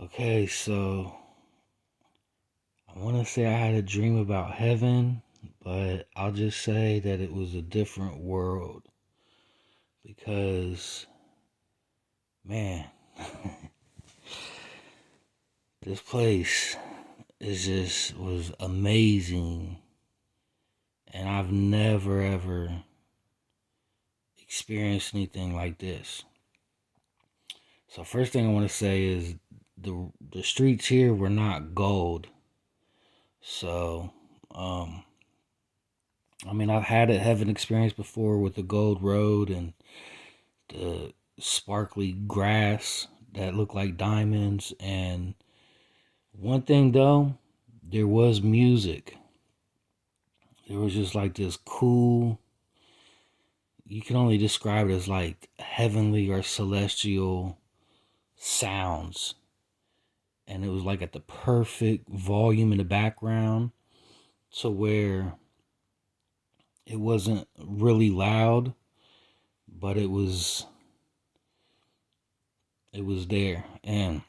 Okay, so I want to say I had a dream about heaven, but I'll just say that it was a different world because, man, this place is just was amazing, and I've never ever experienced anything like this. So first thing I want to say is the streets here were not gold. So, um, I mean, I've had a heaven experience before with the gold road and the sparkly grass that looked like diamonds. And one thing though, there was music. There was just like this cool, you can only describe it as like heavenly or celestial sounds. And it was like at the perfect volume in the background to where it wasn't really loud, but it was there. And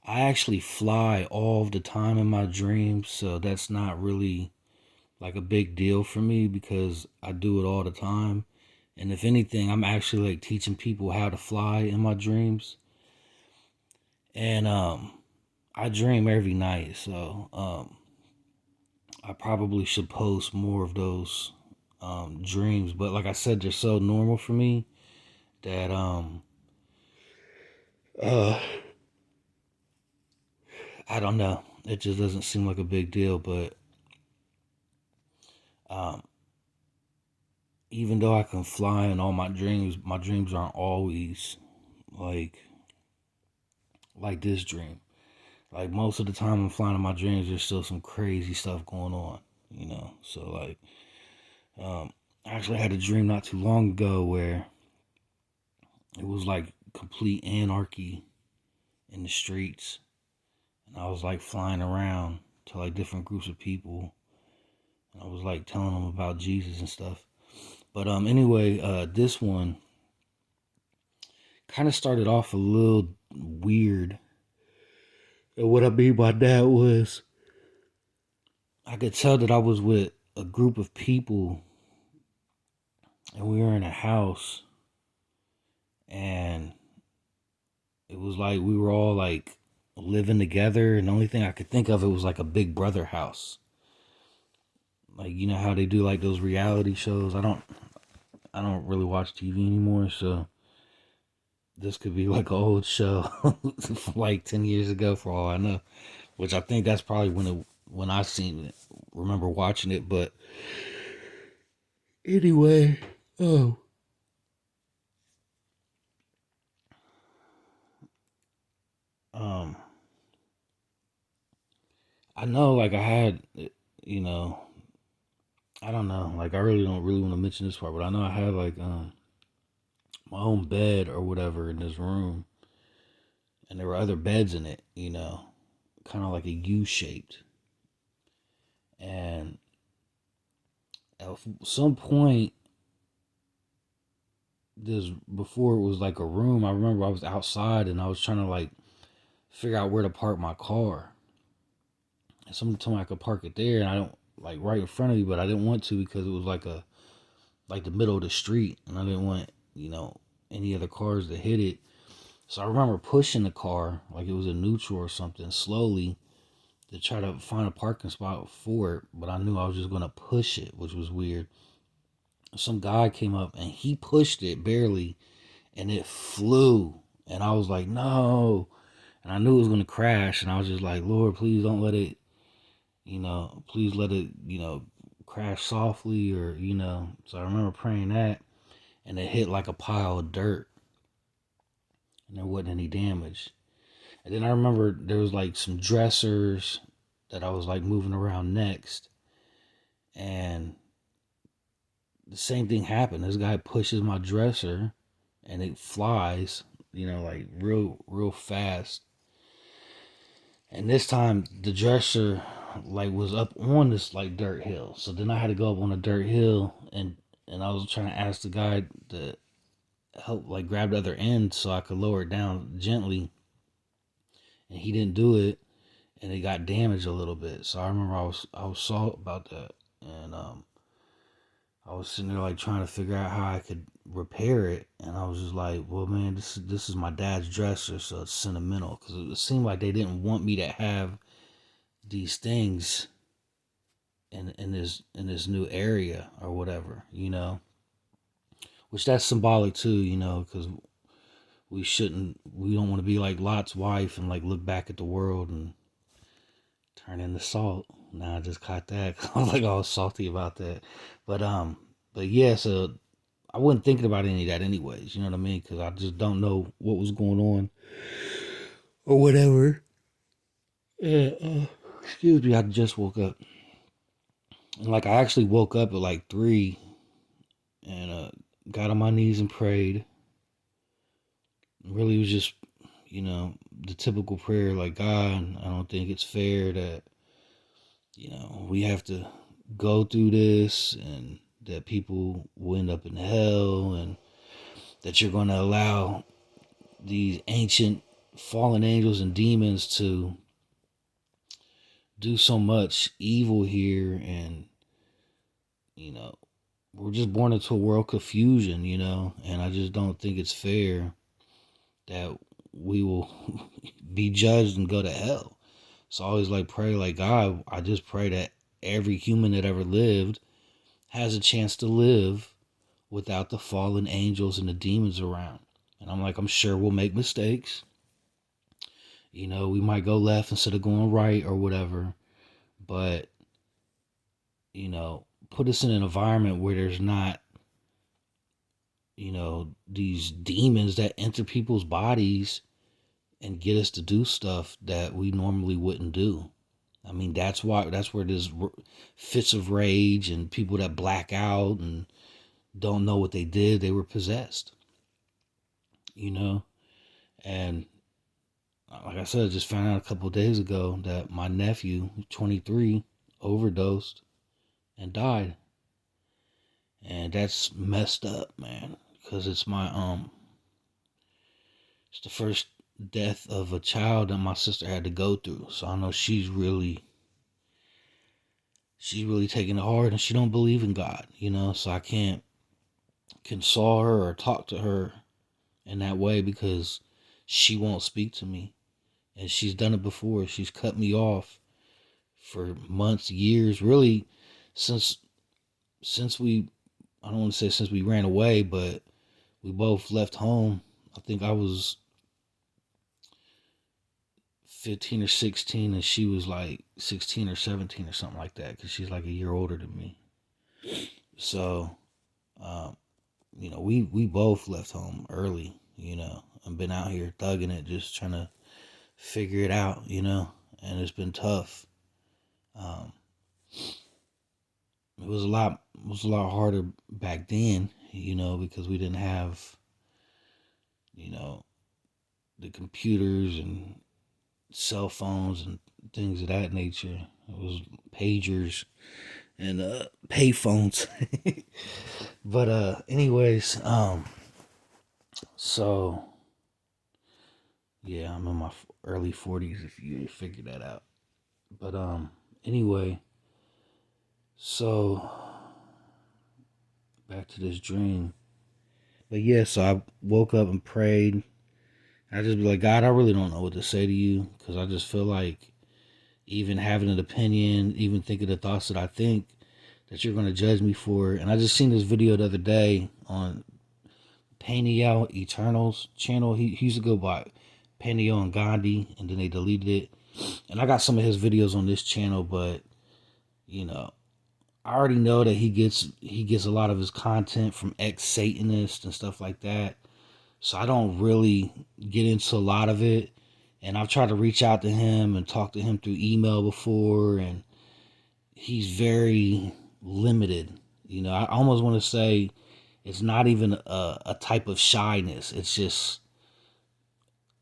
I actually fly all the time in my dreams, so that's not really like a big deal for me because I do it all the time. And if anything, I'm actually like teaching people how to fly in my dreams. And I dream every night, so I probably should post more of those dreams. But like I said, they're so normal for me that uh I don't know. It just doesn't seem like a big deal, but um even though I can fly in all my dreams aren't always like like this dream. Like most of the time I'm flying in my dreams, there's still some crazy stuff going on. So like, I actually had a dream not too long ago where it was like complete anarchy in the streets, and I was like flying around to like different groups of people, and I was like telling them about Jesus and stuff. But anyway, this one kind of started off a little weird. And what I mean by that was I could tell that I was with a group of people and we were in a house, and it was like we were all like living together, and the only thing I could think of, it was like a Big Brother house. Like, you know how they do like those reality shows? I don't really watch TV anymore, so this could be like an old show from like 10 years ago for all I know, which I think that's probably when I seen it, remember watching it. But anyway, oh, um I know, like I had, you know, I don't know, like I really don't really want to mention this part, but I know I had like my own bed or whatever in this room, and there were other beds in it, kind of like a U shaped. And at some point, this before it was like a room. I remember I was outside and I was trying to like figure out where to park my car. And someone told me I could park it there, and I don't like right in front of me, but I didn't want to because it was like the middle of the street, and I didn't want any other cars to hit it. So I remember pushing the car like it was a neutral or something slowly to try to find a parking spot for it, but I knew I was just gonna push it, which was weird. Some guy came up and he pushed it barely, and it flew, and I was like, no, and I knew it was gonna crash, and I was just like, Lord, please don't let it, please let it, crash softly, or. So I remember praying that, and it hit like a pile of dirt, and there wasn't any damage. And then I remember there was like some dressers that I was like moving around next, and the same thing happened. This guy pushes my dresser, and it flies, like real fast. And this time the dresser like was up on this like dirt hill. So then I had to go up on a dirt hill, and I was trying to ask the guy to help like grab the other end so I could lower it down gently. and he didn't do it, and it got damaged a little bit. So I remember I was salty about that, and I was sitting there like trying to figure out how I could repair it, and I was just like, well, man, this is my dad's dresser, so it's sentimental, because it seemed like they didn't want me to have these things in this new area or whatever, you know, which that's symbolic too, you know, because we don't want to be like Lot's wife and like look back at the world and turn into salt. Now I just caught that. I was like all salty about that, but yeah, so I wasn't thinking about any of that anyways. You know what I mean? Because I just don't know what was going on or whatever. Yeah, excuse me. I just woke up, and like I actually woke up at like 3, and got on my knees and prayed. Really, it was just, you know, the typical prayer, like, God, I don't think it's fair that, you know, we have to go through this, and that people will end up in hell, and that you're going to allow these ancient fallen angels and demons to do so much evil here. And, you know, we're just born into a world confusion, you know, and I just don't think it's fair that we will be judged and go to hell. So I always like pray, like, God, I just pray that every human that ever lived has a chance to live without the fallen angels and the demons around. And I'm like, I'm sure we'll make mistakes. You know, we might go left instead of going right or whatever. But, you know, put us in an environment where there's not, you know, these demons that enter people's bodies and get us to do stuff that we normally wouldn't do. I mean, that's where there's fits of rage and people that black out and don't know what they did. They were possessed, you know? And like I said, I just found out a couple of days ago that my nephew, 23, overdosed and died. And that's messed up, man, because it's it's the first death of a child that my sister had to go through. So I know she's really taking it hard, and she don't believe in God, you know, so I can't console her or talk to her in that way because she won't speak to me. And she's done it before. She's cut me off for months, years, really since we, I don't want to say since we ran away, but we both left home. I think I was 15 or 16 and she was like 16 or 17 or something like that, because she's like a year older than me. So, you know, we both left home early, you know, and been out here thugging it, just trying to figure it out, you know, and it's been tough. Um, it was a lot harder back then, you know, because we didn't have, you know, the computers and cell phones and things of that nature. It was pagers and pay phones. But anyways, so yeah, I'm in my early 40s if you figure that out. But anyway, so back to this dream. But yeah, so I woke up and prayed. I just be like, God, I really don't know what to say to you, because I just feel like even having an opinion, even thinking the thoughts that I think, that you're going to judge me for. And I just seen this video the other day on Peniel Eternal's channel. He used to go by Peniel and Gandhi, and then they deleted it. And I got some of his videos on this channel, but, you know, I already know that he gets a lot of his content from ex-Satanists and stuff like that. So I don't really get into a lot of it. And I've tried to reach out to him and talk to him through email before, and he's very limited. You know, I almost want to say it's not even a type of shyness. It's just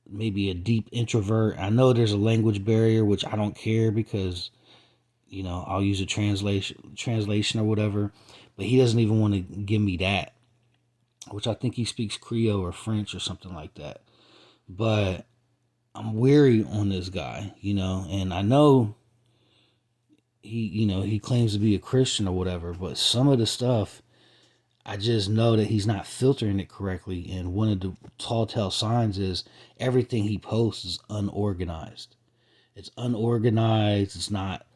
maybe a deep introvert. I know there's a language barrier, which I don't care, because, you know, I'll use a translation or whatever. But he doesn't even want to give me that, which I think he speaks Creole or French or something like that. But I'm weary on this guy, and I know he claims to be a Christian or whatever, but some of the stuff, I just know that he's not filtering it correctly. And one of the tall tale signs is everything he posts is unorganized. It's unorganized. It's not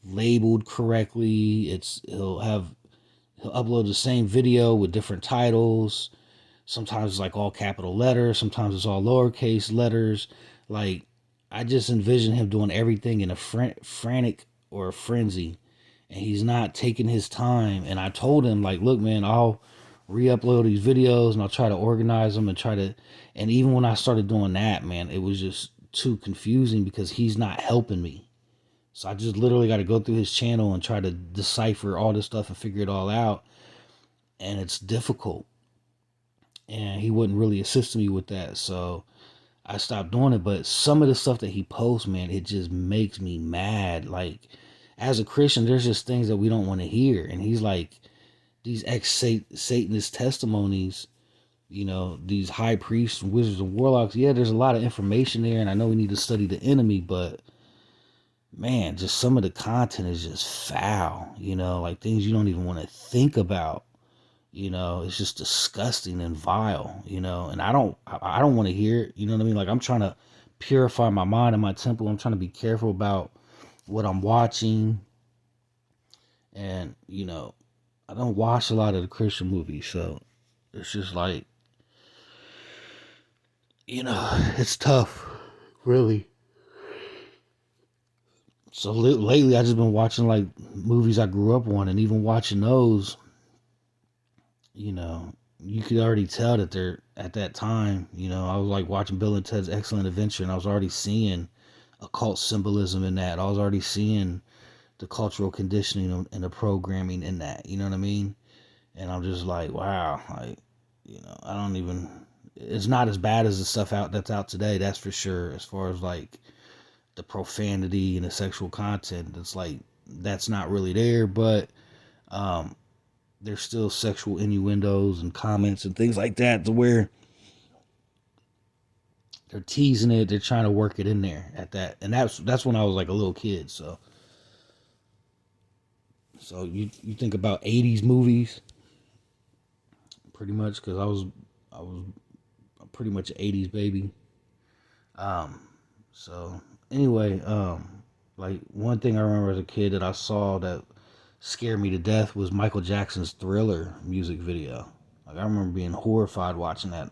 labeled correctly. He'll upload the same video with different titles. Sometimes it's like all capital letters. Sometimes it's all lowercase letters. Like, I just envision him doing everything in a frantic or a frenzy, and he's not taking his time. And I told him, like, look, man, I'll re-upload these videos and I'll try to organize them and even when I started doing that, man, it was just too confusing because he's not helping me. So I just literally got to go through his channel and try to decipher all this stuff and figure it all out. And it's difficult. And he wouldn't really assist me with that. So I stopped doing it. But some of the stuff that he posts, man, it just makes me mad. Like, as a Christian, there's just things that we don't want to hear. And he's like, these ex-Satanist testimonies, these high priests and wizards and warlocks. Yeah, there's a lot of information there. And I know we need to study the enemy. But, man, just some of the content is just foul. Like things you don't even want to think about. It's just disgusting and vile, and I don't want to hear it. You know what I mean? Like, I'm trying to purify my mind and my temple. I'm trying to be careful about what I'm watching. And, I don't watch a lot of the Christian movies. So it's just like, it's tough, really. So lately I just been watching like movies I grew up on, and even watching those, you could already tell that they're at that time, I was like watching Bill and Ted's Excellent Adventure, and I was already seeing occult symbolism in that. I was already seeing the cultural conditioning and the programming in that, you know what I mean? And I'm just like, wow, like, I don't even, it's not as bad as the stuff that's out today, that's for sure, as far as like the profanity and the sexual content. It's like, that's not really there, but there's still sexual innuendos and comments and things like that to where they're teasing it, they're trying to work it in there at that. And that's when I was like a little kid. So you think about 80s movies pretty much, because I was pretty much an 80s baby. So anyway, like one thing I remember as a kid that I saw that scared me to death was Michael Jackson's Thriller music video. Like, I remember being horrified watching that.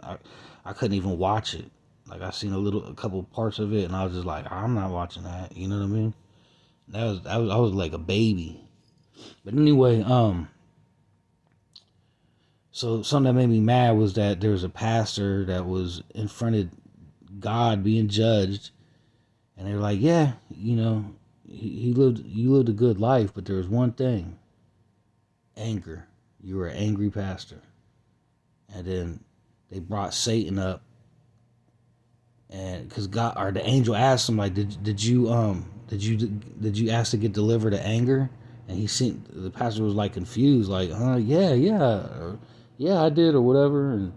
I couldn't even watch it. Like, I seen a couple parts of it, and I was just like, I'm not watching that. You know what I mean? I was like a baby. But anyway, so something that made me mad was that there was a pastor that was in front of God being judged, and they were like, yeah, you lived a good life, but there was one thing: anger. You were an angry pastor. And then they brought Satan up, and because God or the angel asked him, like, did you ask to get delivered to anger? And the pastor was like confused, like, yeah, I did, or whatever. And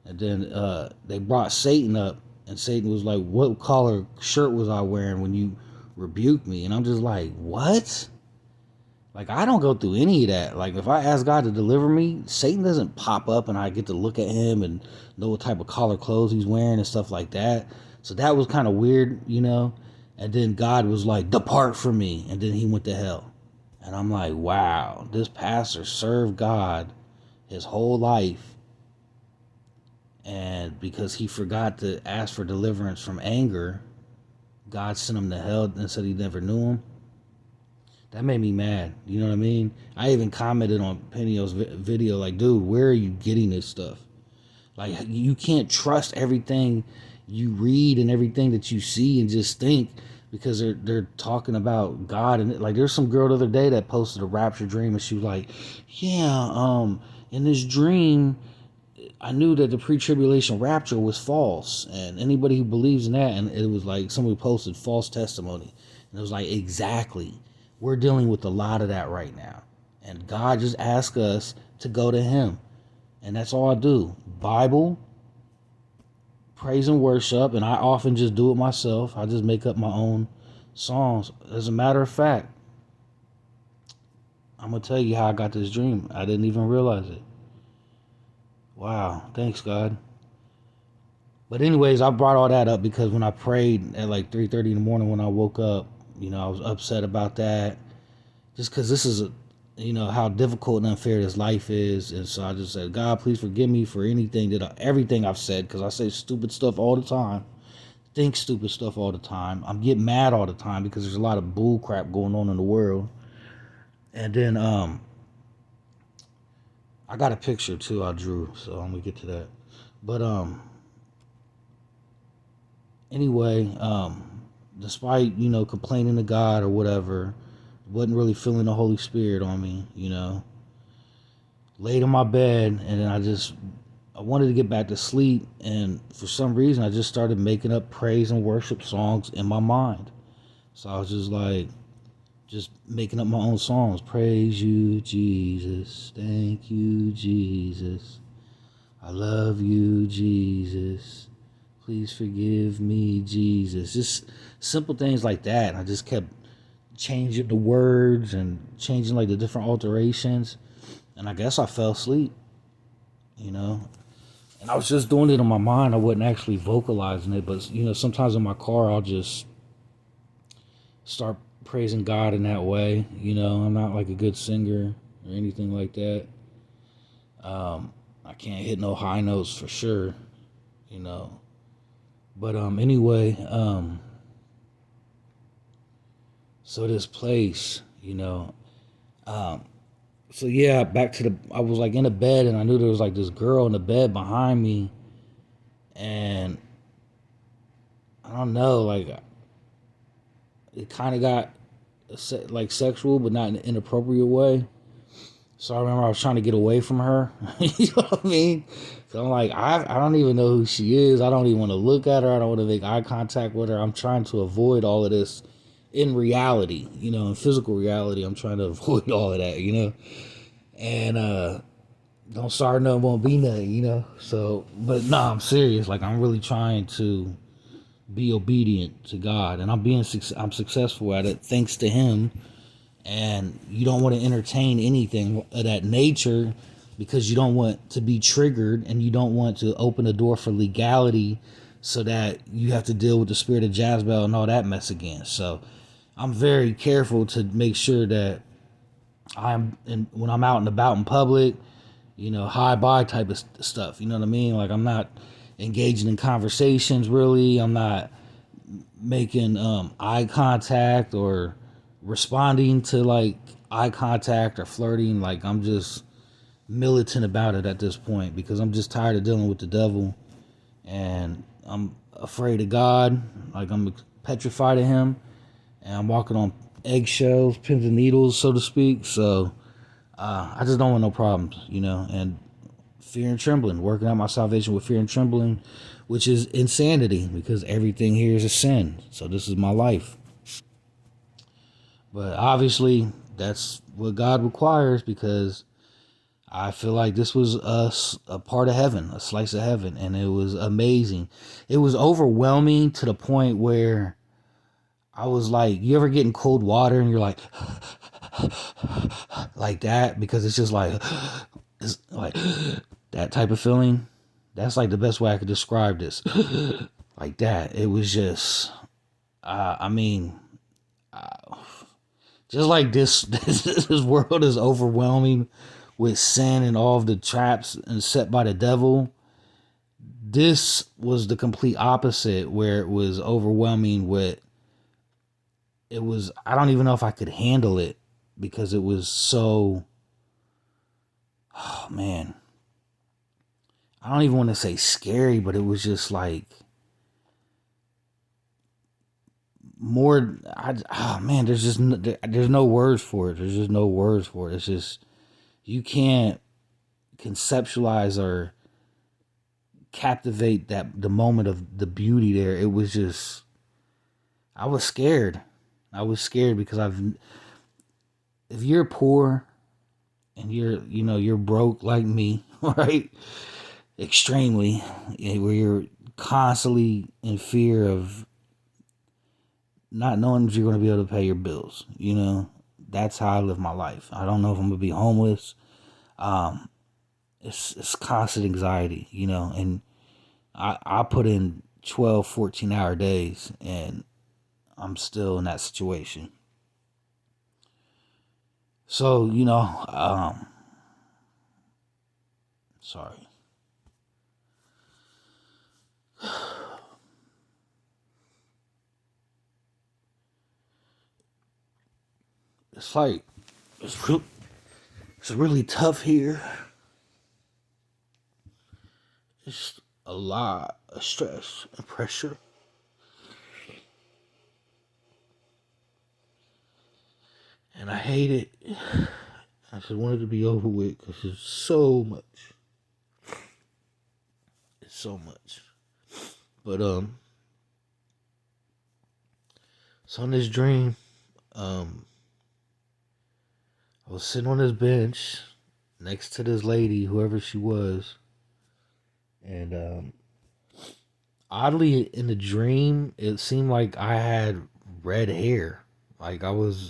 then they brought Satan up, and Satan was like, what color shirt was I wearing when you rebuked me? And I'm just like, what? Like, I don't go through any of that. Like, if I ask God to deliver me, Satan doesn't pop up and I get to look at him and know what type of collar clothes he's wearing and stuff like that. So that was kind of weird, And then God was like, depart from me. And then he went to hell. And I'm like, wow, this pastor served God his whole life. And because he forgot to ask for deliverance from anger, God sent him to hell and said he never knew him. That made me mad. You know what I mean? I even commented on Penio's video, like, dude, where are you getting this stuff? Like, you can't trust everything you read and everything that you see and just think, because they're talking about God. And like, there's some girl the other day that posted a rapture dream, and she was like, yeah, in this dream, I knew that the pre-tribulation rapture was false, and anybody who believes in that, and it was like somebody posted false testimony, and it was like, exactly. We're dealing with a lot of that right now. And God just asks us to go to him. And that's all I do. Bible, praise and worship, and I often just do it myself. I just make up my own songs. As a matter of fact, I'm gonna tell you how I got this dream. I didn't even realize it. Wow, thanks God. But anyways, I brought all that up because when I prayed at like 3:30 in the morning when I woke up, I was upset about that. Just because this is how difficult and unfair this life is, and so I just said, God, please forgive me for everything I've said, because I say stupid stuff all the time, think stupid stuff all the time. I'm getting mad all the time because there's a lot of bull crap going on in the world. And then I got a picture too I drew, so I'm gonna get to that. But anyway, despite complaining to God or whatever, wasn't really feeling the Holy Spirit on me, laid in my bed, and then I wanted to get back to sleep, and for some reason I just started making up praise and worship songs in my mind. So I was just making up my own songs. Praise you, Jesus. Thank you, Jesus. I love you, Jesus. Please forgive me, Jesus. Just simple things like that. And I just kept changing the words and changing like the different alterations. And I guess I fell asleep, And I was just doing it in my mind. I wasn't actually vocalizing it. But, sometimes in my car, I'll just start praising God in that way. I'm not like a good singer or anything like that. I can't hit no high notes for sure, But anyway, so this place, so yeah, I was like in the bed, and I knew there was like this girl in the bed behind me, and I don't know, like it kind of got like sexual, but not in an inappropriate way. So I remember I was trying to get away from her. You know what I mean? So I'm like, I don't even know who she is. I don't even want to look at her. I don't want to make eye contact with her. I'm trying to avoid all of this in reality, in physical reality. I'm trying to avoid all of that, and don't start nothing, won't be nothing, So, but no, I'm serious. Like, I'm really trying to be obedient to God, and I'm successful at it thanks to Him. And you don't want to entertain anything of that nature because you don't want to be triggered, and you don't want to open the door for legality so that you have to deal with the spirit of Jezebel and all that mess again. So I'm very careful to make sure that when I'm out and about in public, high by type of stuff. You know what I mean? Like, I'm not engaging in conversations really. I'm not making eye contact or responding to like eye contact or flirting. Like, I'm just militant about it at this point because I'm just tired of dealing with the devil, and I'm afraid of God. Like, I'm petrified of Him, and I'm walking on eggshells, pins and needles, so to speak. So I just don't want no problems, and fear and trembling, working out my salvation with fear and trembling, which is insanity because everything here is a sin. So this is my life. But obviously that's what God requires, because I feel like this was a part of heaven, a slice of heaven, and it was amazing. It was overwhelming to the point where I was like, you ever get in cold water and you're like that, because it's just like it's like that type of feeling. That's like the best way I could describe this. Like that. It was just just like this world is overwhelming with sin and all of the traps and set by the devil. This was the complete opposite, where it was overwhelming with, I don't even know if I could handle it, because it was so, oh man, I don't even want to say scary, but it was just like more, there's no words for it. There's just no words for it. It's just, you can't conceptualize or captivate the moment of the beauty there. It was just, I was scared. Because if you're poor and you're broke like me, right? Extremely, where you're constantly in fear of not knowing if you're going to be able to pay your bills. You know, that's how I live my life. I don't know if I'm going to be homeless. It's constant anxiety, you know, and I put in 12, 14-hour days, and I'm still in that situation. So, you know, sorry. It's like, it's really tough here. It's a lot of stress and pressure. And I hate it. I just wanted to be over with because it's so much. It's so much. But, so in this dream, I was sitting on this bench next to this lady, whoever she was. And, oddly, in the dream, it seemed like I had red hair. Like I'm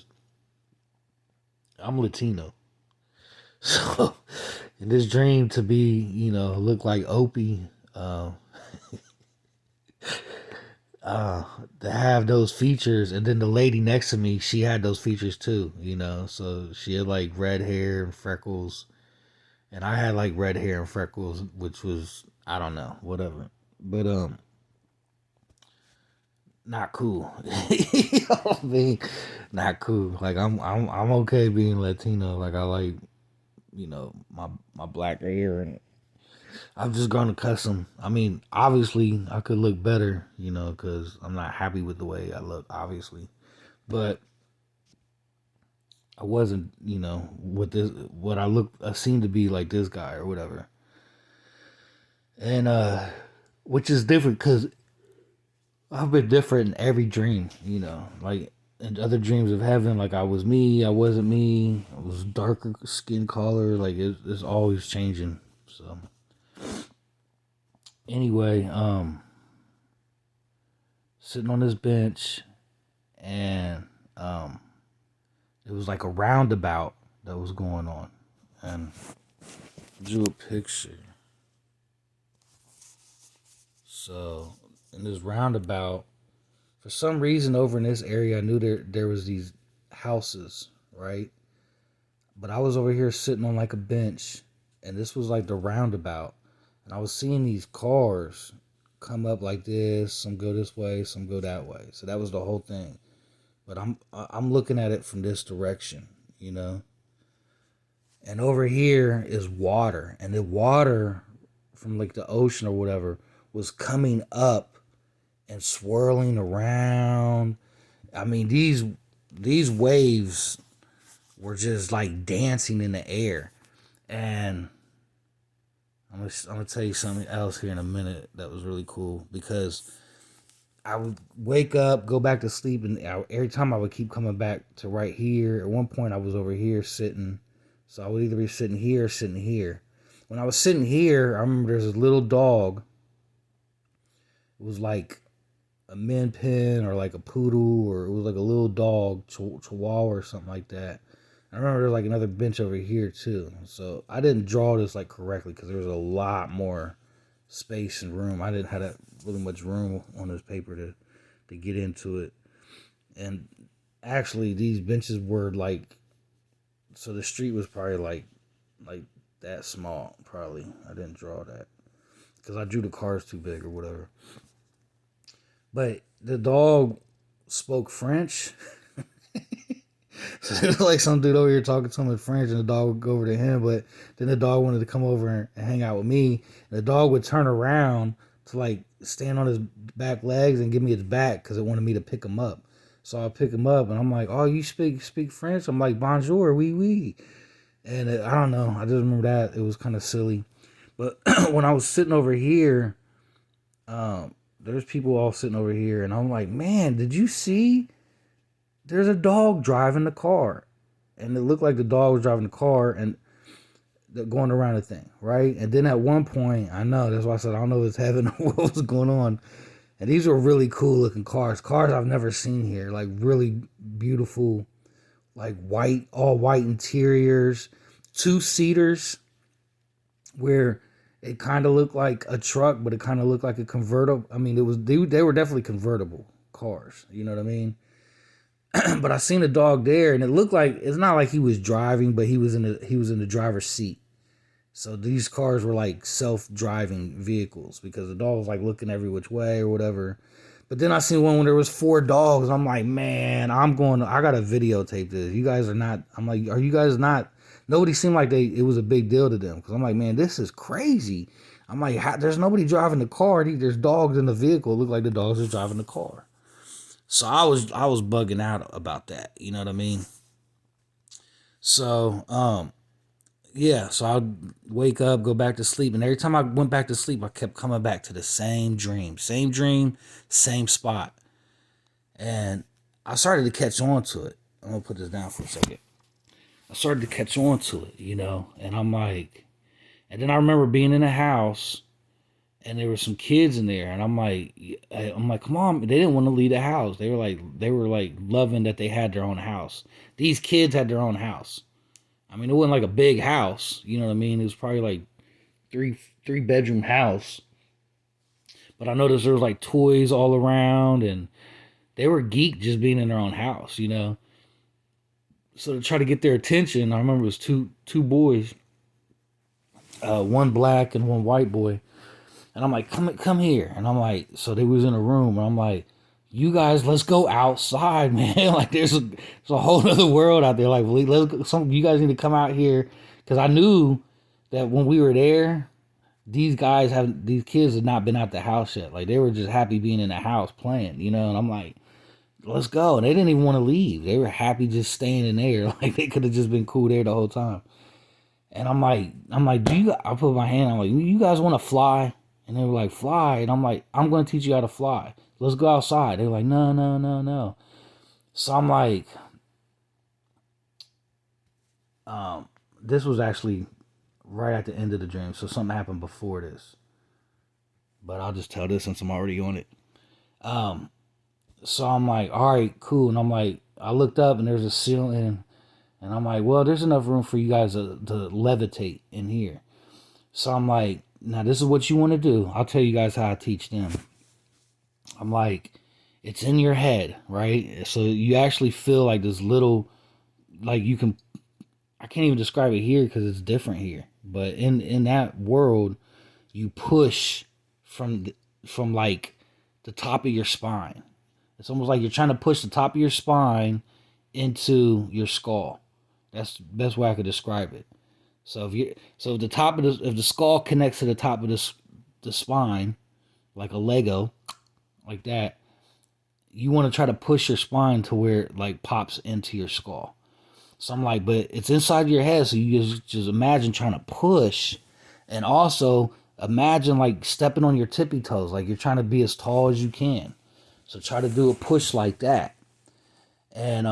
Latino. So, in this dream, to be, you know, look like Opie, to have those features, and then the lady next to me, she had those features too, you know. So she had like red hair and freckles, and I had like red hair and freckles, which was, I don't know, whatever. But not cool. You know what I mean? Not cool. Like I'm okay being Latino. Like I like, you know, my black hair, and I've just grown accustomed. I mean, obviously I could look better, you know, because I'm not happy with the way I look, obviously. But I wasn't, you know, what I seem to be like this guy or whatever. And which is different because I've been different in every dream, you know, like in other dreams of heaven, like I was me, I wasn't me, I was darker skin color, like it's always changing. So anyway, sitting on this bench, and it was like a roundabout that was going on, and drew a picture. So in this roundabout, for some reason over in this area, I knew there was these houses, right? But I was over here sitting on like a bench, and this was like the roundabout, and I was seeing these cars come up like this. Some go this way, some go that way. So that was the whole thing. But I'm looking at it from this direction, you know. And over here is water, and the water from like the ocean or whatever was coming up and swirling around. I mean, these waves were just like dancing in the air. And I'm gonna tell you something else here in a minute that was really cool, because I would wake up, go back to sleep, and every time I would keep coming back to right here. At one point, I was over here sitting, so I would either be sitting here or sitting here. When I was sitting here, I remember there's a little dog. It was like a min pin or like a poodle, or it was like a little dog, chihuahua or something like that. I remember there's like another bench over here too. So I didn't draw this like correctly because there was a lot more space and room. I didn't have that really much room on this paper to get into it. And actually, these benches were like, so the street was probably like that small. Probably I didn't draw that because I drew the cars too big or whatever. But the dog spoke French. So it was like some dude over here talking to him in French, and the dog would go over to him. But then the dog wanted to come over and hang out with me. And the dog would turn around to like stand on his back legs and give me his back because it wanted me to pick him up. So I pick him up, and I'm like, "Oh, you speak French?" I'm like, "Bonjour, oui, oui." And I don't know. I just remember that it was kind of silly. But when I was sitting over here, there's people all sitting over here, and I'm like, "Man, did you see?" There's a dog driving the car, and it looked like the dog was driving the car, and going around the thing, right? And then at one point, I know, that's why I said, I don't know if it's heaven or what was going on. And these were really cool looking cars. Cars I've never seen here. Like really beautiful, like white, all white interiors, two-seaters where it kind of looked like a truck, but it kind of looked like a convertible. I mean, they were definitely convertible cars. You know what I mean? But I seen a dog there, and it looked like it's not like he was driving, but he was in the driver's seat. So these cars were like self-driving vehicles because the dog was like looking every which way or whatever. But then I seen one when there was 4 dogs. I'm like, man, I gotta videotape this. You guys are not. I'm like, are you guys not? Nobody seemed like it was a big deal to them because I'm like, man, this is crazy. I'm like, there's nobody driving the car. There's dogs in the vehicle. It looked like the dogs are driving the car. So I was bugging out about that. You know what I mean? So yeah, so I'd wake up, go back to sleep, and every time I went back to sleep, I kept coming back to the same dream, same spot. And I started to catch on to it. I'm gonna put this down for a second. I started to catch on to it, and I'm like, and then I remember being in a house and there were some kids in there, and I'm like, come on, they didn't want to leave the house. They were like loving that they had their own house. These kids had their own house. I mean, it wasn't like a big house, you know what I mean? It was probably like three bedroom house. But I noticed there was like toys all around, and they were geeked just being in their own house, So to try to get their attention, I remember it was two boys, one black and one white boy. And I'm like, come here. And I'm like, so they was in a room, and I'm like, you guys, let's go outside, man. Like there's a whole other world out there. Like, you guys need to come out here. Cause I knew that when we were there, these kids had not been out the house yet. Like they were just happy being in the house playing, And I'm like, let's go. And they didn't even want to leave. They were happy just staying in there. Like they could have just been cool there the whole time. And I'm like, I put my hand, I'm like, you guys want to fly? And they were like, fly. And I'm like, I'm going to teach you how to fly. Let's go outside. They're like, no, no, no, no. So I'm like, this was actually right at the end of the dream. So something happened before this. But I'll just tell this since I'm already on it. So I'm like, all right, cool. And I'm like, I looked up and there's a ceiling. And I'm like, well, there's enough room for you guys to levitate in here. So I'm like, now this is what you want to do. I'll tell you guys how I teach them. I'm like, it's in your head, right? So you actually feel like this little, like I can't even describe it here because it's different here. But in that world, you push from like the top of your spine. It's almost like you're trying to push the top of your spine into your skull. That's the best way I could describe it. So if the top of if the skull connects to the top of the spine, like a Lego, like that, you want to try to push your spine to where it like pops into your skull. So I'm like, but it's inside your head, so you just imagine trying to push, and also imagine like stepping on your tippy toes, like you're trying to be as tall as you can. So try to do a push like that. And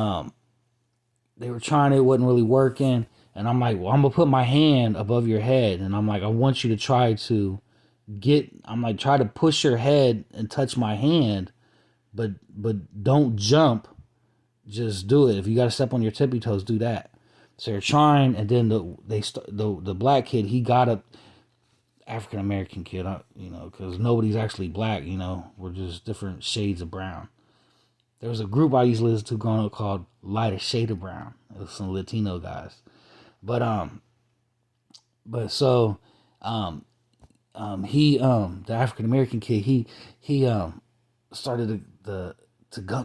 they were trying, it wasn't really working. And I'm like, well, I'm gonna put my hand above your head, and I'm like, I want you to try to try to push your head and touch my hand, but don't jump. Just do it. If you got to step on your tippy toes, do that. So they're trying, and then the black kid, he got up, African American kid, because nobody's actually black, we're just different shades of brown. There was a group I used to listen to growing up called Lighter Shade of Brown. It was some Latino guys, but he the African American kid, he started to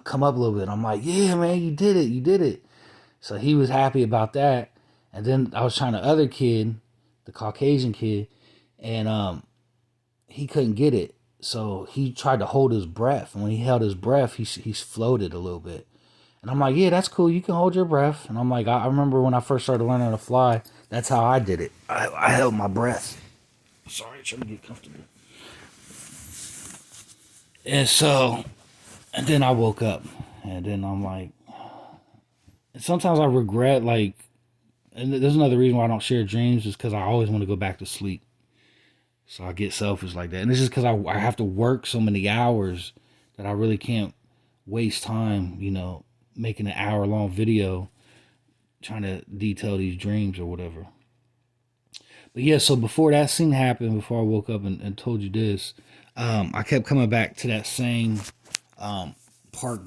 come up a little bit. I'm like, yeah, man, you did it. So he was happy about that. And then I was trying the other kid, the Caucasian kid, and he couldn't get it. So he tried to hold his breath. And when he held his breath, he floated a little bit. And I'm like, yeah, that's cool. You can hold your breath. And I'm like, I remember when I first started learning to fly, that's how I did it. I held my breath. Sorry, trying to get comfortable. And then I woke up. And then I'm like, sometimes I regret, like, And there's another reason why I don't share dreams is because I always want to go back to sleep. So I get selfish like that. And it's just because I have to work so many hours that I really can't waste time, making an hour long video trying to detail these dreams or whatever. But yeah, so before that scene happened, before I woke up and told you this, I kept coming back to that same park